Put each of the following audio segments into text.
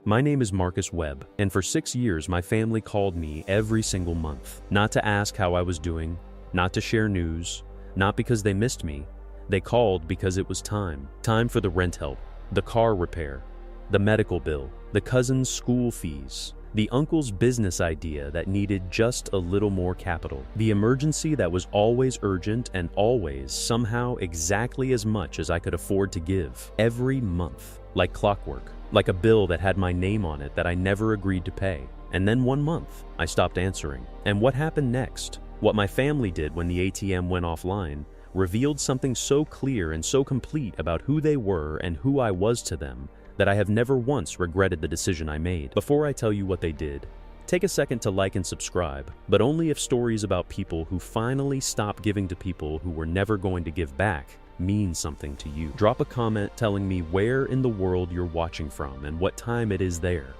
My name is Marcus Webb, and for 6 years my family called me every single month. Not to ask how I was doing, not to share news, not because they missed me. They called because it was time. Time for the rent help, the car repair, the medical bill, the cousin's school fees, the uncle's business idea that needed just a little more capital, the emergency that was always urgent and always somehow exactly as much as I could afford to give, every month, like clockwork, like a bill that had my name on it that I never agreed to pay. And then one month, I stopped answering. And what happened next, what my family did when the ATM went offline, revealed something so clear and so complete about who they were and who I was to them that I have never once regretted the decision I made. Before I tell you what they did, take a second to like and subscribe, but only if stories about people who finally stopped giving to people who were never going to give back mean something to you. Drop a comment telling me where in the world you're watching from and what time it is there.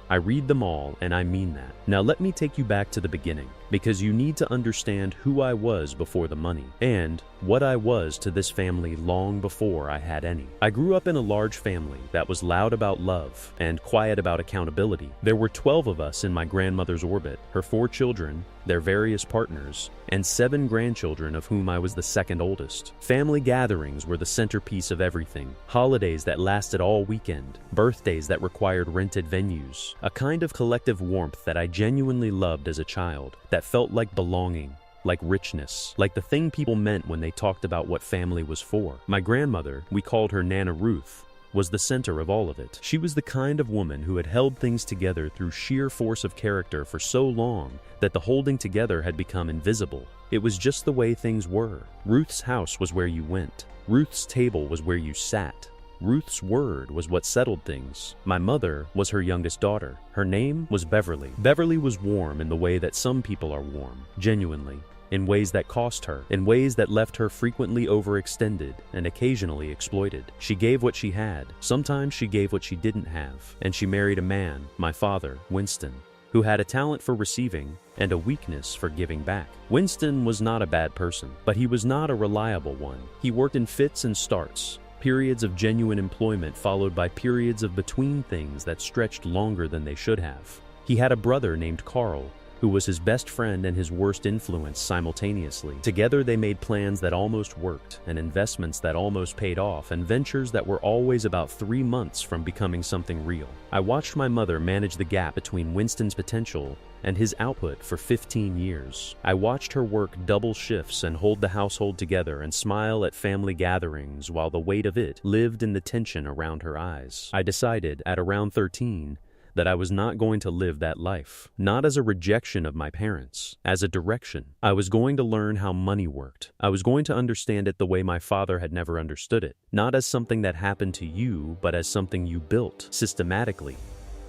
I read them all, and I mean that. Now let me take you back to the beginning, because you need to understand who I was before the money, and what I was to this family long before I had any. I grew up in a large family that was loud about love and quiet about accountability. There were 12 of us in my grandmother's orbit, her 4 children, their various partners, and 7 grandchildren of whom I was the second oldest. Family gatherings were the centerpiece of everything. Holidays that lasted all weekend, birthdays that required rented venues, a kind of collective warmth that I genuinely loved as a child, that felt like belonging, like richness, like the thing people meant when they talked about what family was for. My grandmother, we called her Nana Ruth, was the center of all of it. She was the kind of woman who had held things together through sheer force of character for so long that the holding together had become invisible. It was just the way things were. Ruth's house was where you went. Ruth's table was where you sat. Ruth's word was what settled things. My mother was her youngest daughter. Her name was Beverly. Beverly was warm in the way that some people are warm, genuinely, in ways that cost her, in ways that left her frequently overextended and occasionally exploited. She gave what she had. Sometimes she gave what she didn't have. And she married a man, my father, Winston, who had a talent for receiving and a weakness for giving back. Winston was not a bad person, but he was not a reliable one. He worked in fits and starts, periods of genuine employment followed by periods of between things that stretched longer than they should have. He had a brother named Carl, who was his best friend and his worst influence simultaneously. Together they made plans that almost worked, and investments that almost paid off, and ventures that were always about 3 months from becoming something real. I watched my mother manage the gap between Winston's potential and his output for 15 years. I watched her work double shifts and hold the household together and smile at family gatherings while the weight of it lived in the tension around her eyes. I decided, at around 13, that I was not going to live that life. Not as a rejection of my parents, as a direction. I was going to learn how money worked. I was going to understand it the way my father had never understood it. Not as something that happened to you, but as something you built, systematically,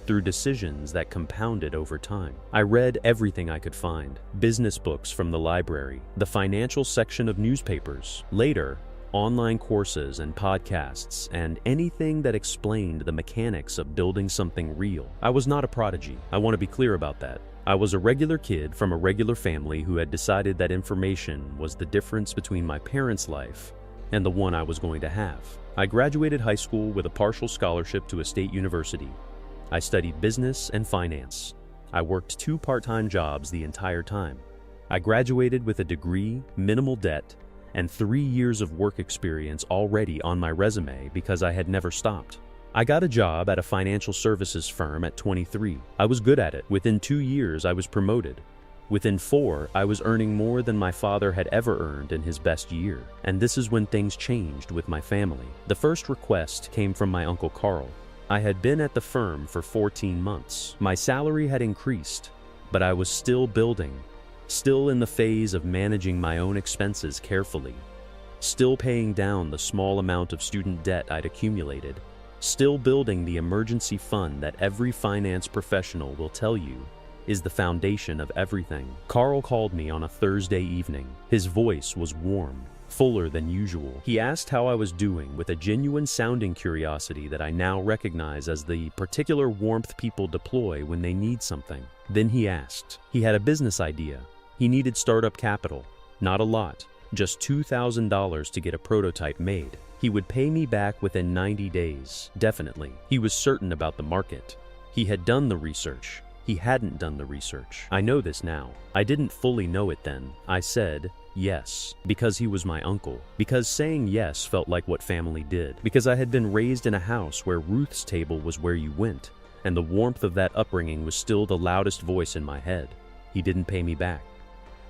through decisions that compounded over time. I read everything I could find. Business books from the library, the financial section of newspapers. Later, online courses and podcasts, and anything that explained the mechanics of building something real. I was not a prodigy. I want to be clear about that. I was a regular kid from a regular family who had decided that information was the difference between my parents' life and the one I was going to have. I graduated high school with a partial scholarship to a state university. I studied business and finance. I worked 2 part-time jobs the entire time. I graduated with a degree, minimal debt, and 3 years of work experience already on my resume because I had never stopped. I got a job at a financial services firm at 23. I was good at it. Within 2 years, I was promoted. Within 4, I was earning more than my father had ever earned in his best year. And this is when things changed with my family. The first request came from my Uncle Carl. I had been at the firm for 14 months. My salary had increased, but I was still building. Still in the phase of managing my own expenses carefully, still paying down the small amount of student debt I'd accumulated, still building the emergency fund that every finance professional will tell you is the foundation of everything. Carl called me on a Thursday evening. His voice was warm, fuller than usual. He asked how I was doing with a genuine sounding curiosity that I now recognize as the particular warmth people deploy when they need something. Then he asked. He had a business idea. He needed startup capital, not a lot, just $2,000 to get a prototype made. He would pay me back within 90 days, definitely. He was certain about the market. He had done the research. He hadn't done the research. I know this now. I didn't fully know it then. I said yes, because he was my uncle. Because saying yes felt like what family did. Because I had been raised in a house where Ruth's table was where you went, and the warmth of that upbringing was still the loudest voice in my head. He didn't pay me back.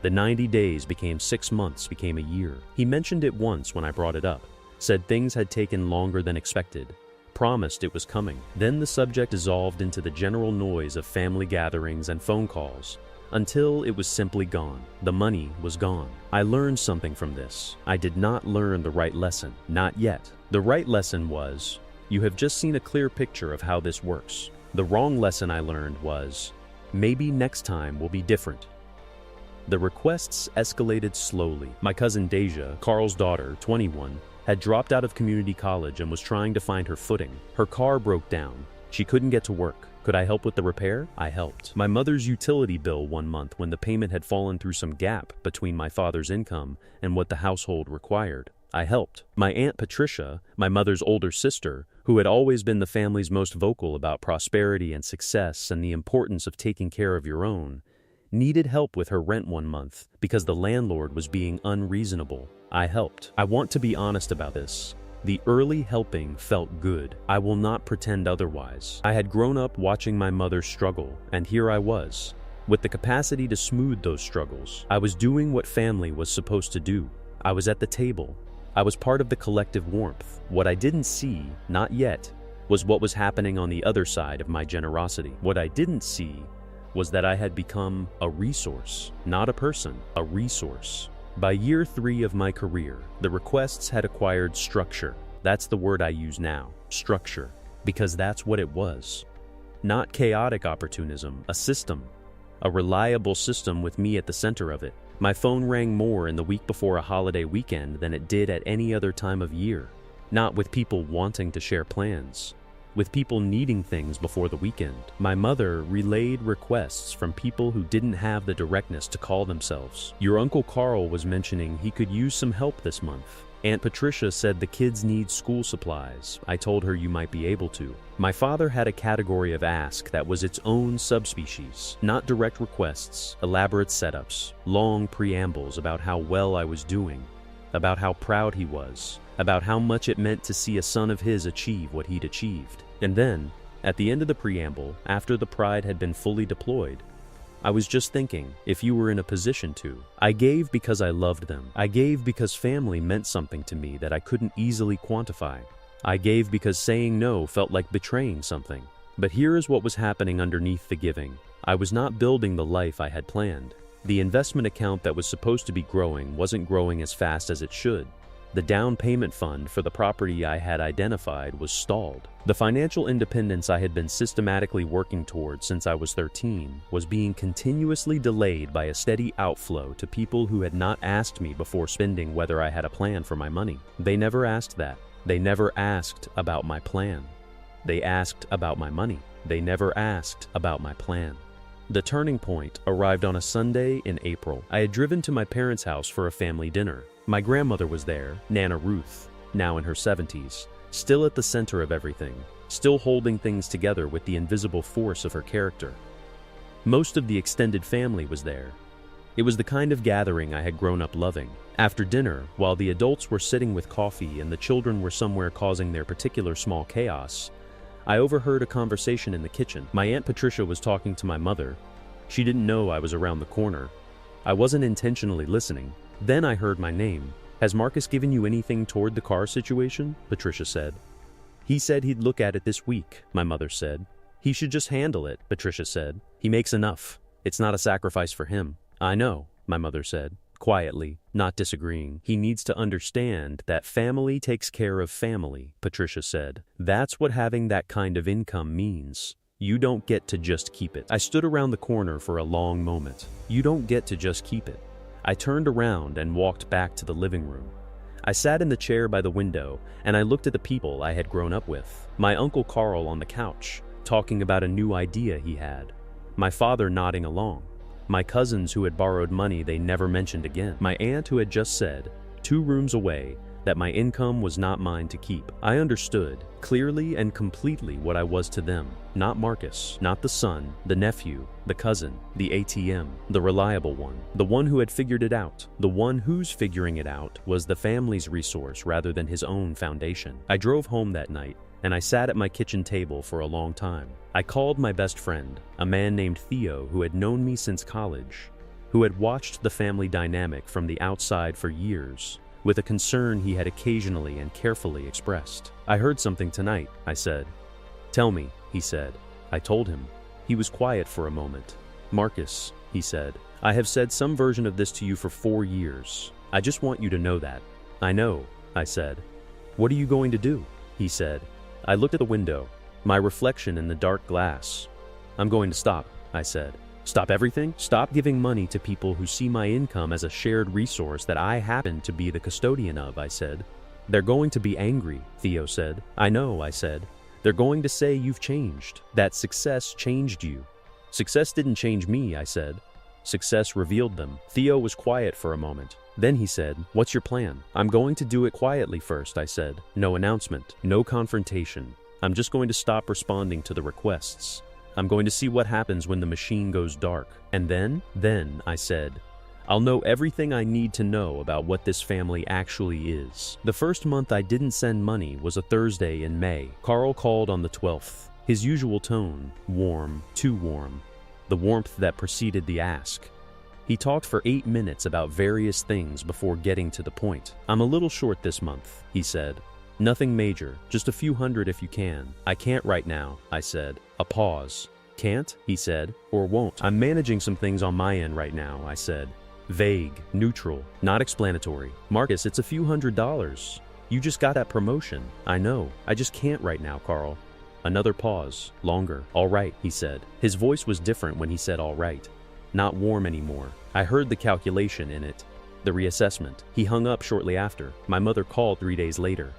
The 90 days became 6 months, became a year. He mentioned it once when I brought it up, said things had taken longer than expected, promised it was coming. Then the subject dissolved into the general noise of family gatherings and phone calls, until it was simply gone. The money was gone. I learned something from this. I did not learn the right lesson. Not yet. The right lesson was, you have just seen a clear picture of how this works. The wrong lesson I learned was, maybe next time will be different. The requests escalated slowly. My cousin Deja, Carl's daughter, 21, had dropped out of community college and was trying to find her footing. Her car broke down. She couldn't get to work. Could I help with the repair? I helped. My mother's utility bill one month when the payment had fallen through some gap between my father's income and what the household required. I helped. My Aunt Patricia, my mother's older sister, who had always been the family's most vocal about prosperity and success and the importance of taking care of your own, needed help with her rent one month because the landlord was being unreasonable. I helped. I want to be honest about this. The early helping felt good. I will not pretend otherwise. I had grown up watching my mother struggle, and here I was, with the capacity to smooth those struggles. I was doing what family was supposed to do. I was at the table. I was part of the collective warmth. What I didn't see, not yet, was what was happening on the other side of my generosity. What I didn't see was that I had become a resource, not a person, a resource. By year 3 of my career, the requests had acquired structure. That's the word I use now, structure, because that's what it was. Not chaotic opportunism, a system, a reliable system with me at the center of it. My phone rang more in the week before a holiday weekend than it did at any other time of year. Not with people wanting to share plans, with people needing things before the weekend. My mother relayed requests from people who didn't have the directness to call themselves. Your Uncle Carl was mentioning he could use some help this month. Aunt Patricia said the kids need school supplies. I told her you might be able to. My father had a category of ask that was its own subspecies. Not direct requests, elaborate setups, long preambles about how well I was doing, about how proud he was, about how much it meant to see a son of his achieve what he'd achieved. And then, at the end of the preamble, after the pride had been fully deployed, I was just thinking, if you were in a position to. I gave because I loved them. I gave because family meant something to me that I couldn't easily quantify. I gave because saying no felt like betraying something. But here is what was happening underneath the giving. I was not building the life I had planned. The investment account that was supposed to be growing wasn't growing as fast as it should. The down payment fund for the property I had identified was stalled. The financial independence I had been systematically working towards since I was 13 was being continuously delayed by a steady outflow to people who had not asked me before spending whether I had a plan for my money. They never asked that. They never asked about my plan. They asked about my money. They never asked about my plan. The turning point arrived on a Sunday in April. I had driven to my parents' house for a family dinner. My grandmother was there, Nana Ruth, now in her 70s, still at the center of everything, still holding things together with the invisible force of her character. Most of the extended family was there. It was the kind of gathering I had grown up loving. After dinner, while the adults were sitting with coffee and the children were somewhere causing their particular small chaos, I overheard a conversation in the kitchen. My Aunt Patricia was talking to my mother. She didn't know I was around the corner. I wasn't intentionally listening. Then I heard my name. Has Marcus given you anything toward the car situation? Patricia said. He said he'd look at it this week, my mother said. He should just handle it, Patricia said. He makes enough. It's not a sacrifice for him. I know, my mother said, quietly, not disagreeing. He needs to understand that family takes care of family, Patricia said. That's what having that kind of income means. You don't get to just keep it. I stood around the corner for a long moment. You don't get to just keep it. I turned around and walked back to the living room. I sat in the chair by the window and I looked at the people I had grown up with. My Uncle Carl on the couch, talking about a new idea he had. My father nodding along. My cousins who had borrowed money they never mentioned again. My aunt who had just said, 2 rooms away, that my income was not mine to keep. I understood, clearly and completely, what I was to them. Not Marcus, not the son, the nephew, the cousin, the ATM, the reliable one, the one who had figured it out. The one whose figuring it out was the family's resource rather than his own foundation. I drove home that night, and I sat at my kitchen table for a long time. I called my best friend, a man named Theo who had known me since college, who had watched the family dynamic from the outside for years, with a concern he had occasionally and carefully expressed. "I heard something tonight," I said. "Tell me," he said. I told him. He was quiet for a moment. "Marcus," he said, "I have said some version of this to you for 4 years. I just want you to know that." "I know," I said. "What are you going to do?" he said. I looked at the window, my reflection in the dark glass. "I'm going to stop," I said. "Stop everything? Stop giving money to people who see my income as a shared resource that I happen to be the custodian of," I said. "They're going to be angry," Theo said. "I know," I said. "They're going to say you've changed, that success changed you." "Success didn't change me," I said. "Success revealed them." Theo was quiet for a moment. Then he said, "What's your plan?" "I'm going to do it quietly first," I said. "No announcement, no confrontation. I'm just going to stop responding to the requests. I'm going to see what happens when the machine goes dark. And then, I said, I'll know everything I need to know about what this family actually is." The first month I didn't send money was a Thursday in May. Carl called on the 12th. His usual tone, warm, too warm, the warmth that preceded the ask. He talked for 8 minutes about various things before getting to the point. "I'm a little short this month," he said. "Nothing major, just a few hundred if you can." "I can't right now," I said. A pause. "Can't?" he said. "Or won't?" "I'm managing some things on my end right now," I said. Vague, neutral, not explanatory. "Marcus, it's a few $100s. You just got that promotion." "I know. I just can't right now, Carl." Another pause, longer. "All right," he said. His voice was different when he said all right. Not warm anymore. I heard the calculation in it. The reassessment. He hung up shortly after. My mother called 3 days later.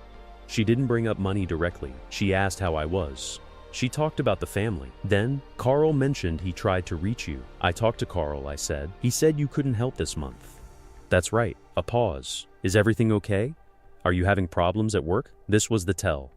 She didn't bring up money directly. She asked how I was. She talked about the family. Then, "Carl mentioned he tried to reach you." "I talked to Carl," I said. "He said you couldn't help this month." "That's right." A pause. "Is everything okay? Are you having problems at work?" This was the tell.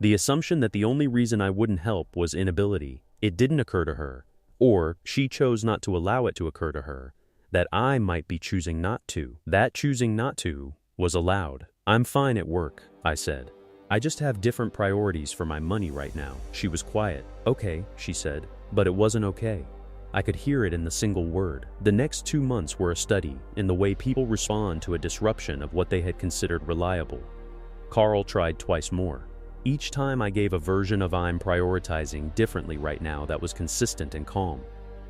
The assumption that the only reason I wouldn't help was inability. It didn't occur to her, or she chose not to allow it to occur to her, that I might be choosing not to. That choosing not to was allowed. "I'm fine at work," I said. "I just have different priorities for my money right now." She was quiet. "Okay," she said, but it wasn't okay. I could hear it in the single word. The next 2 months were a study in the way people respond to a disruption of what they had considered reliable. Carl tried twice more. Each time I gave a version of I'm prioritizing differently right now that was consistent and calm.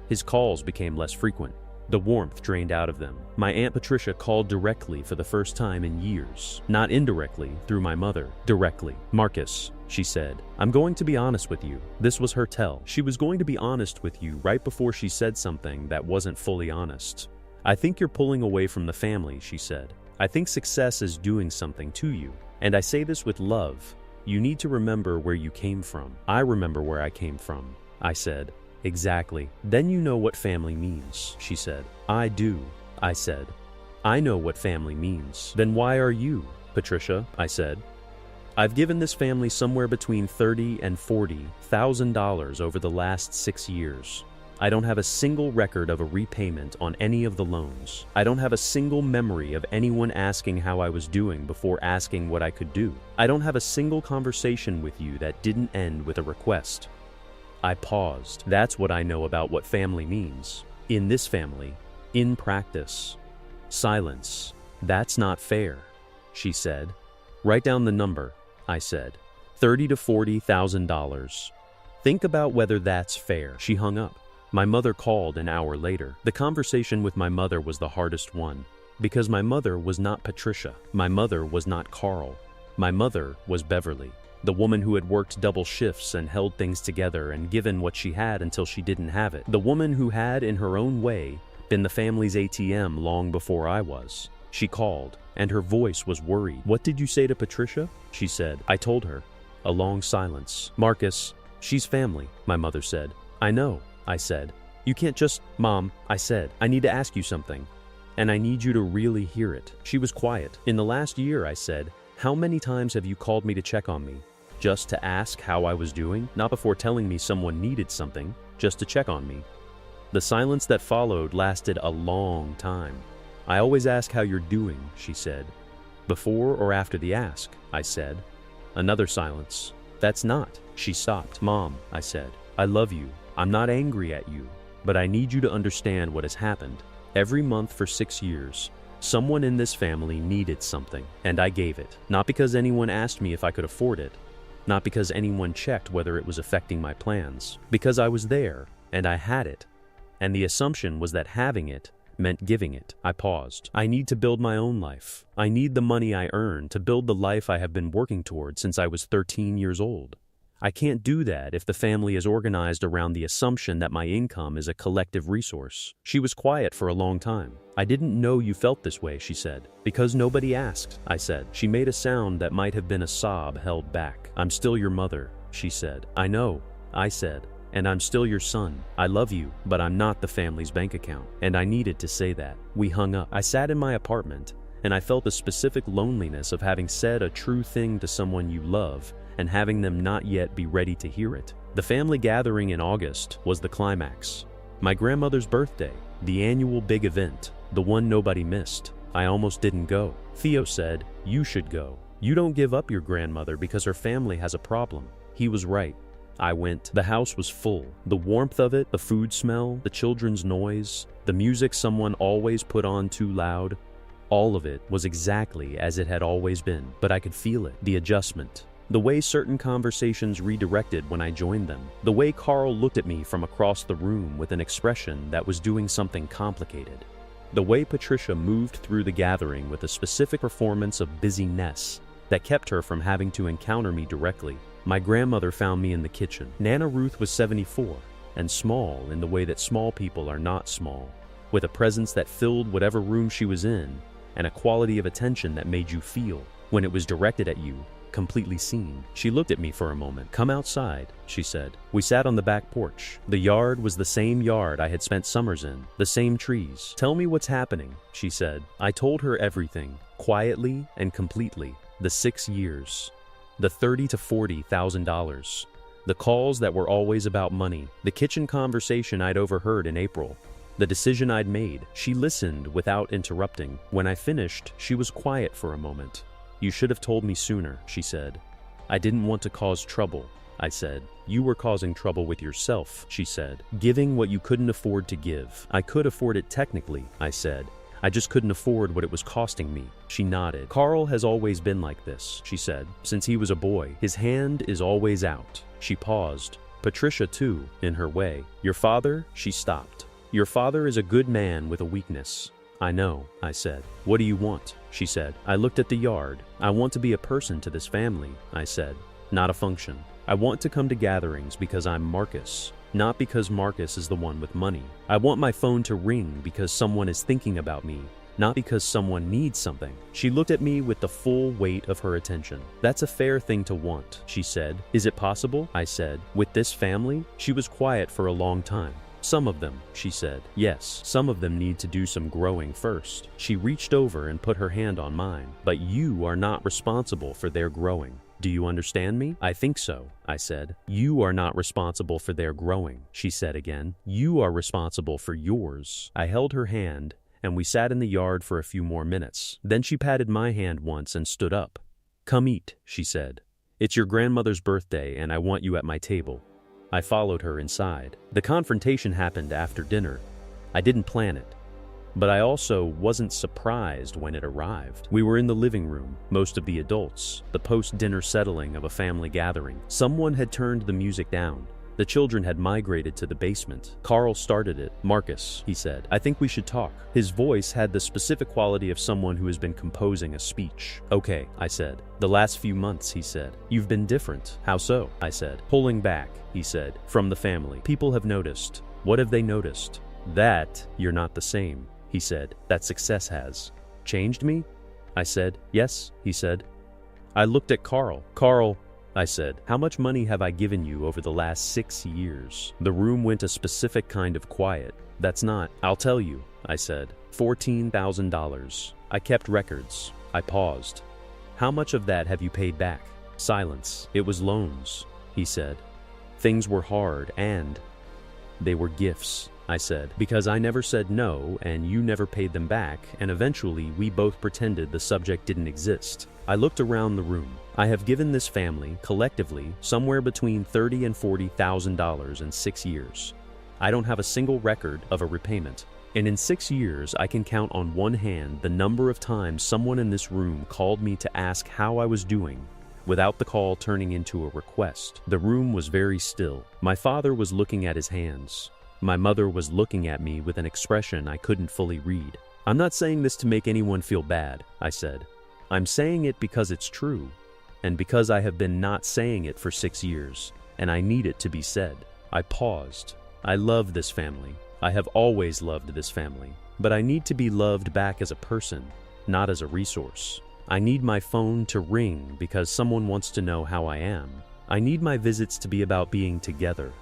His calls became less frequent. The warmth drained out of them. My Aunt Patricia called directly for the first time in years. Not indirectly, through my mother. Directly. "Marcus," she said, "I'm going to be honest with you." This was her tell. She was going to be honest with you right before she said something that wasn't fully honest. "I think you're pulling away from the family," she said. "I think success is doing something to you. And I say this with love. You need to remember where you came from." "I remember where I came from," I said. "Exactly. Then you know what family means," she said. "I do," I said. "I know what family means." "Then why are you, Patricia?" I said. "I've given this family somewhere between $30,000 and $40,000 over the last 6 years. I don't have a single record of a repayment on any of the loans. I don't have a single memory of anyone asking how I was doing before asking what I could do. I don't have a single conversation with you that didn't end with a request." I paused. "That's what I know about what family means. In this family, in practice." Silence. "That's not fair," she said. "Write down the number," I said. $30,000 to $40,000. Think about whether that's fair." She hung up. My mother called an hour later. The conversation with my mother was the hardest one, because my mother was not Patricia. My mother was not Carl. My mother was Beverly, the woman who had worked double shifts and held things together and given what she had until she didn't have it. The woman who had, in her own way, been the family's ATM long before I was. She called, and her voice was worried. "What did you say to Patricia?" she said. I told her. A long silence. "Marcus, she's family," my mother said. "I know," I said. "You can't just..." "Mom," I said, "I need to ask you something." and I need you to really hear it." She was quiet. "In the last year," I said, "how many times have you called me to check on me? Just to ask how I was doing? Not before telling me someone needed something, just to check on me." The silence that followed lasted a long time. "I always ask how you're doing," she said. "Before or after the ask?" I said. Another silence. "That's not." She stopped. "Mom," I said, "I love you. I'm not angry at you, but I need you to understand what has happened. Every month for 6 years, someone in this family needed something, and I gave it. Not because anyone asked me if I could afford it, not because anyone checked whether it was affecting my plans, because I was there, and I had it, and the assumption was that having it meant giving it." I paused. "I need to build my own life. I need the money I earn to build the life I have been working toward since I was 13 years old. I can't do that if the family is organized around the assumption that my income is a collective resource." She was quiet for a long time. "I didn't know you felt this way," she said. "Because nobody asked," I said. She made a sound that might have been a sob held back. "I'm still your mother," she said. "I know," I said. "And I'm still your son. I love you, but I'm not the family's bank account." And I needed to say that. We hung up. I sat in my apartment, and I felt the specific loneliness of having said a true thing to someone you love and having them not yet be ready to hear it. The family gathering in August was the climax. My grandmother's birthday, the annual big event, the one nobody missed. I almost didn't go. Theo said, "You should go. You don't give up your grandmother because her family has a problem." He was right. I went. The house was full. The warmth of it, the food smell, the children's noise, the music someone always put on too loud, all of it was exactly as it had always been, but I could feel it, the adjustment. The way certain conversations redirected when I joined them. The way Carl looked at me from across the room with an expression that was doing something complicated. The way Patricia moved through the gathering with a specific performance of busyness that kept her from having to encounter me directly. My grandmother found me in the kitchen. Nana Ruth was 74, and small in the way that small people are not small, with a presence that filled whatever room she was in, and a quality of attention that made you feel, when it was directed at you, completely seen. She looked at me for a moment. "Come outside," she said. We sat on the back porch. The yard was the same yard I had spent summers in, the same trees. "Tell me what's happening," she said. I told her everything, quietly and completely. The 6 years. The $30,000 to $40,000. The calls that were always about money. The kitchen conversation I'd overheard in April. The decision I'd made. She listened without interrupting. When I finished, she was quiet for a moment. "You should have told me sooner," she said. "I didn't want to cause trouble," I said. "You were causing trouble with yourself," she said. "Giving what you couldn't afford to give." "I could afford it technically," I said. "I just couldn't afford what it was costing me." She nodded. "Carl has always been like this," she said. "Since he was a boy. His hand is always out." She paused. "Patricia too, in her way." "Your father?" She stopped. "Your father is a good man with a weakness." "I know," I said. "What do you want?" she said. I looked at the yard. "I want to be a person to this family," I said, "not a function. I want to come to gatherings because I'm Marcus, not because Marcus is the one with money. I want my phone to ring because someone is thinking about me, not because someone needs something." She looked at me with the full weight of her attention. "That's a fair thing to want," she said. "Is it possible?" I said. "With this family?" She was quiet for a long time. "Some of them," she said. "Yes, some of them need to do some growing first." She reached over and put her hand on mine. "But you are not responsible for their growing. Do you understand me?" "I think so," I said. "You are not responsible for their growing," she said again. "You are responsible for yours." I held her hand, and we sat in the yard for a few more minutes. Then she patted my hand once and stood up. "Come eat," she said. "It's your grandmother's birthday, and I want you at my table." I followed her inside. The confrontation happened after dinner. I didn't plan it, but I also wasn't surprised when it arrived. We were in the living room, most of the adults, the post-dinner settling of a family gathering. Someone had turned the music down. The children had migrated to the basement. Carl started it. "Marcus," he said, "I think we should talk." His voice had the specific quality of someone who has been composing a speech. "Okay," I said. "The last few months," he said. "You've been different." "How so?" I said. "Pulling back," he said, "from the family. People have noticed." "What have they noticed?" "That you're not the same," he said. "That success has." "Changed me?" I said. "Yes," he said. I looked at Carl. "Carl," I said, "how much money have I given you over the last 6 years?" The room went a specific kind of quiet. "That's not." "I'll tell you," I said. $14,000. I kept records. I paused. How much of that have you paid back? Silence. It was loans, he said. Things were hard and they were gifts, I said, because I never said no and you never paid them back, and eventually we both pretended the subject didn't exist. I looked around the room. I have given this family, collectively, somewhere between $30,000 and $40,000 in 6 years. I don't have a single record of a repayment. And in 6 years, I can count on one hand the number of times someone in this room called me to ask how I was doing, without the call turning into a request. The room was very still. My father was looking at his hands. My mother was looking at me with an expression I couldn't fully read. I'm not saying this to make anyone feel bad, I said. I'm saying it because it's true, and because I have been not saying it for 6 years, and I need it to be said. I paused. I love this family. I have always loved this family, but I need to be loved back as a person, not as a resource. I need my phone to ring because someone wants to know how I am. I need my visits to be about being together,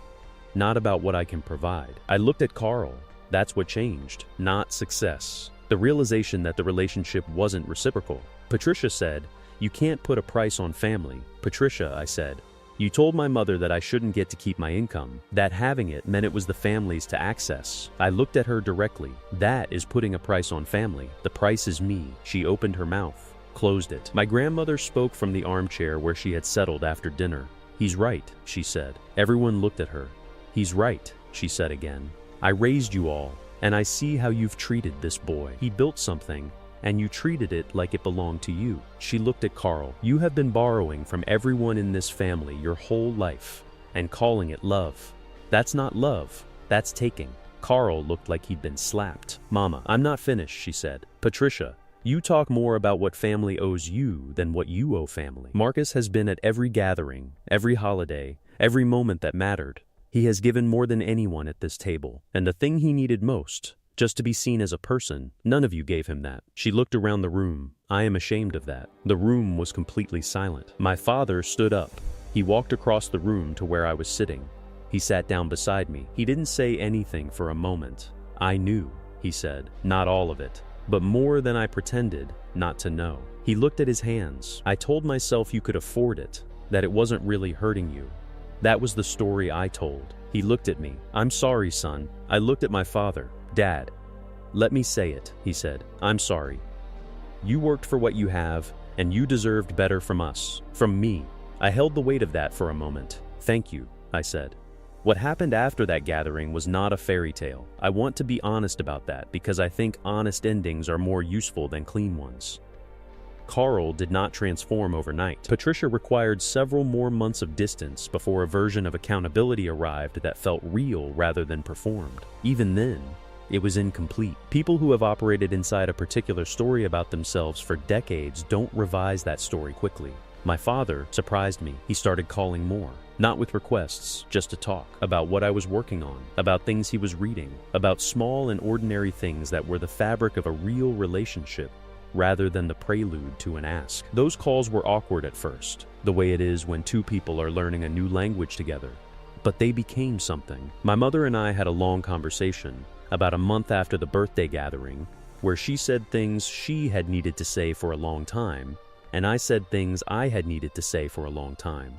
not about what I can provide. I looked at Carl. That's what changed, not success. The realization that the relationship wasn't reciprocal. Patricia said, "You can't put a price on family." Patricia, I said, "You told my mother that I shouldn't get to keep my income, that having it meant it was the family's to access." I looked at her directly. That is putting a price on family. The price is me. She opened her mouth, closed it. My grandmother spoke from the armchair where she had settled after dinner. "He's right," she said. Everyone looked at her. "He's right," she said again. "I raised you all, and I see how you've treated this boy. He built something, and you treated it like it belonged to you." She looked at Carl. "You have been borrowing from everyone in this family your whole life, and calling it love. That's not love, that's taking." Carl looked like he'd been slapped. "Mama, I'm not finished," she said. "Patricia, you talk more about what family owes you than what you owe family. Marcus has been at every gathering, every holiday, every moment that mattered. He has given more than anyone at this table, and the thing he needed most, just to be seen as a person, none of you gave him that." She looked around the room. I am ashamed of that. The room was completely silent. My father stood up. He walked across the room to where I was sitting. He sat down beside me. He didn't say anything for a moment. "I knew," he said, "not all of it, but more than I pretended not to know." He looked at his hands. "I told myself you could afford it, that it wasn't really hurting you. That was the story I told." He looked at me. "I'm sorry, son." I looked at my father. "Dad, let me say it," he said. "I'm sorry. You worked for what you have, and you deserved better from us, from me." I held the weight of that for a moment. "Thank you," I said. What happened after that gathering was not a fairy tale. I want to be honest about that because I think honest endings are more useful than clean ones. Carl did not transform overnight. Patricia required several more months of distance before a version of accountability arrived that felt real rather than performed. Even then, it was incomplete. People who have operated inside a particular story about themselves for decades don't revise that story quickly. My father surprised me. He started calling more. Not with requests, just to talk about what I was working on, about things he was reading, about small and ordinary things that were the fabric of a real relationship, rather than the prelude to an ask. Those calls were awkward at first, the way it is when two people are learning a new language together. But they became something. My mother and I had a long conversation, about a month after the birthday gathering, where she said things she had needed to say for a long time, and I said things I had needed to say for a long time.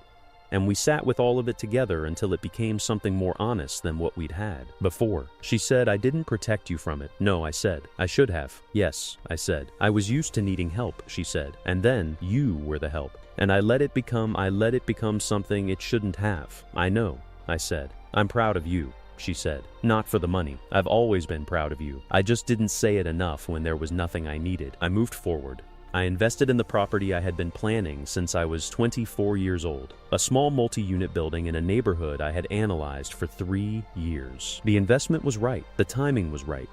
And we sat with all of it together until it became something more honest than what we'd had before. She said, "I didn't protect you from it." "No," I said. "I should have." "Yes," I said. "I was used to needing help," she said. "And then you were the help. And I let it become something it shouldn't have." "I know," I said. "I'm proud of you," she said. "Not for the money. I've always been proud of you. I just didn't say it enough when there was nothing I needed." I moved forward. I invested in the property I had been planning since I was 24 years old, a small multi-unit building in a neighborhood I had analyzed for 3 years. The investment was right. The timing was right.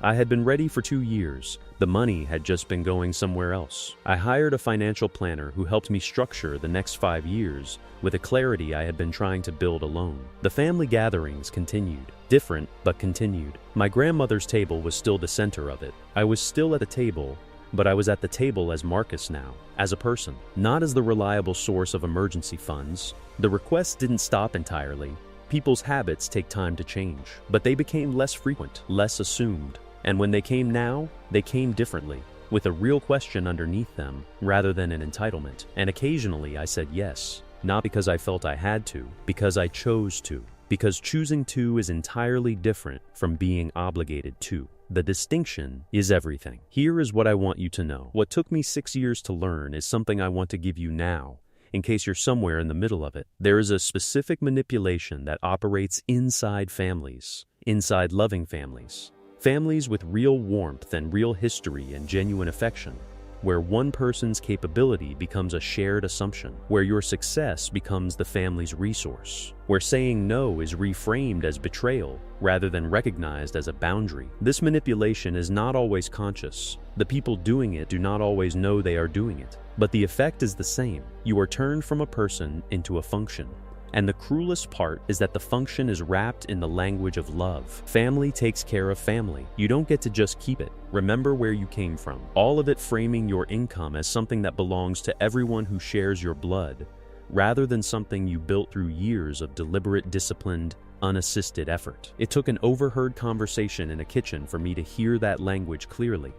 I had been ready for 2 years. The money had just been going somewhere else. I hired a financial planner who helped me structure the next 5 years with a clarity I had been trying to build alone. The family gatherings continued. Different, but continued. My grandmother's table was still the center of it. I was still at the table, but I was at the table as Marcus now, as a person, not as the reliable source of emergency funds. The requests didn't stop entirely. People's habits take time to change, but they became less frequent, less assumed. And when they came now, they came differently, with a real question underneath them rather than an entitlement. And occasionally I said yes, not because I felt I had to, because I chose to. Because choosing to is entirely different from being obligated to. The distinction is everything. Here is what I want you to know. What took me 6 years to learn is something I want to give you now, in case you're somewhere in the middle of it. There is a specific manipulation that operates inside families, inside loving families. Families with real warmth and real history and genuine affection, where one person's capability becomes a shared assumption, where your success becomes the family's resource, where saying no is reframed as betrayal rather than recognized as a boundary. This manipulation is not always conscious. The people doing it do not always know they are doing it, but the effect is the same. You are turned from a person into a function. And the cruelest part is that the function is wrapped in the language of love. Family takes care of family. You don't get to just keep it. Remember where you came from. All of it framing your income as something that belongs to everyone who shares your blood, rather than something you built through years of deliberate, disciplined, unassisted effort. It took an overheard conversation in a kitchen for me to hear that language clearly.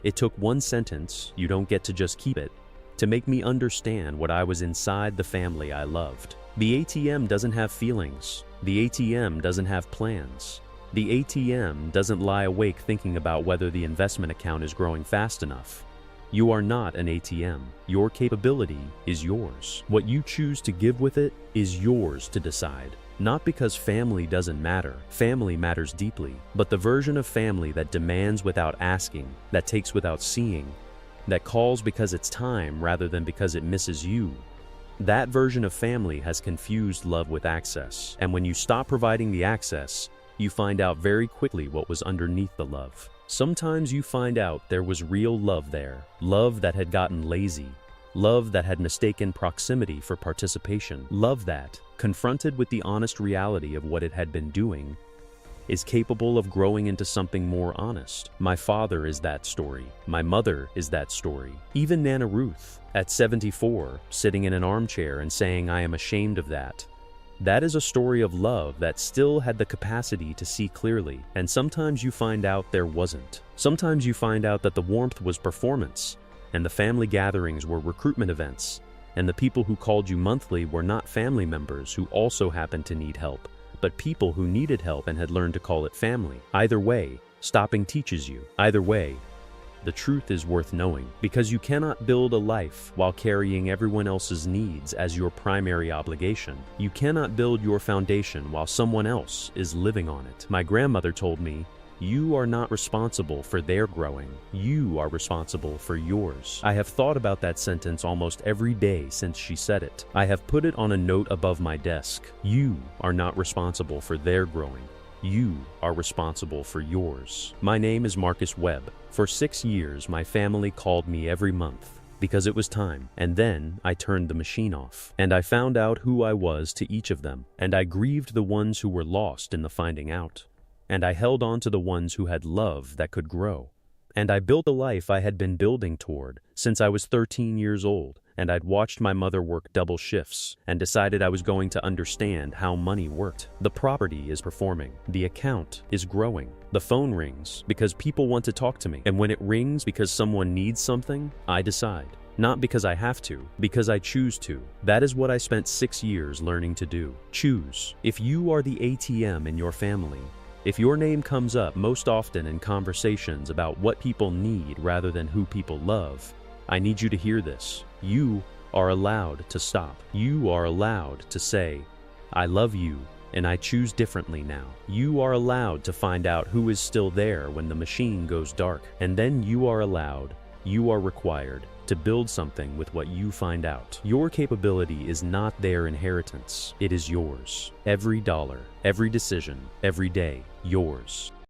It took one sentence, "You don't get to just keep it," to make me understand what I was inside the family I loved. The ATM doesn't have feelings. The ATM doesn't have plans. The ATM doesn't lie awake thinking about whether the investment account is growing fast enough. You are not an ATM. Your capability is yours. What you choose to give with it is yours to decide. Not because family doesn't matter. Family matters deeply. But the version of family that demands without asking, that takes without seeing, that calls because it's time rather than because it misses you, that version of family has confused love with access. And when you stop providing the access, you find out very quickly what was underneath the love. Sometimes you find out there was real love there. Love that had gotten lazy. Love that had mistaken proximity for participation. Love that, confronted with the honest reality of what it had been doing, is capable of growing into something more honest. My father is that story. My mother is that story. Even Nana Ruth, at 74, sitting in an armchair and saying, "I am ashamed of that." That is a story of love that still had the capacity to see clearly. And sometimes you find out there wasn't. Sometimes you find out that the warmth was performance, and the family gatherings were recruitment events, and the people who called you monthly were not family members who also happened to need help, but people who needed help and had learned to call it family. Either way, stopping teaches you. Either way, the truth is worth knowing, because you cannot build a life while carrying everyone else's needs as your primary obligation. You cannot build your foundation while someone else is living on it. My grandmother told me, "You are not responsible for their growing. You are responsible for yours." I have thought about that sentence almost every day since she said it. I have put it on a note above my desk. You are not responsible for their growing. You are responsible for yours. My name is Marcus Webb. For 6 years, my family called me every month because it was time. And then I turned the machine off, and I found out who I was to each of them, and I grieved the ones who were lost in the finding out. And I held on to the ones who had love that could grow. And I built the life I had been building toward since I was 13 years old, and I'd watched my mother work double shifts and decided I was going to understand how money worked. The property is performing. The account is growing. The phone rings because people want to talk to me. And when it rings because someone needs something, I decide. Not because I have to, because I choose to. That is what I spent 6 years learning to do. Choose. If you are the ATM in your family, if your name comes up most often in conversations about what people need rather than who people love, I need you to hear this. You are allowed to stop. You are allowed to say, "I love you, and I choose differently now." You are allowed to find out who is still there when the machine goes dark. And then you are allowed, you are required to build something with what you find out. Your capability is not their inheritance. It is yours. Every dollar, every decision, every day, yours.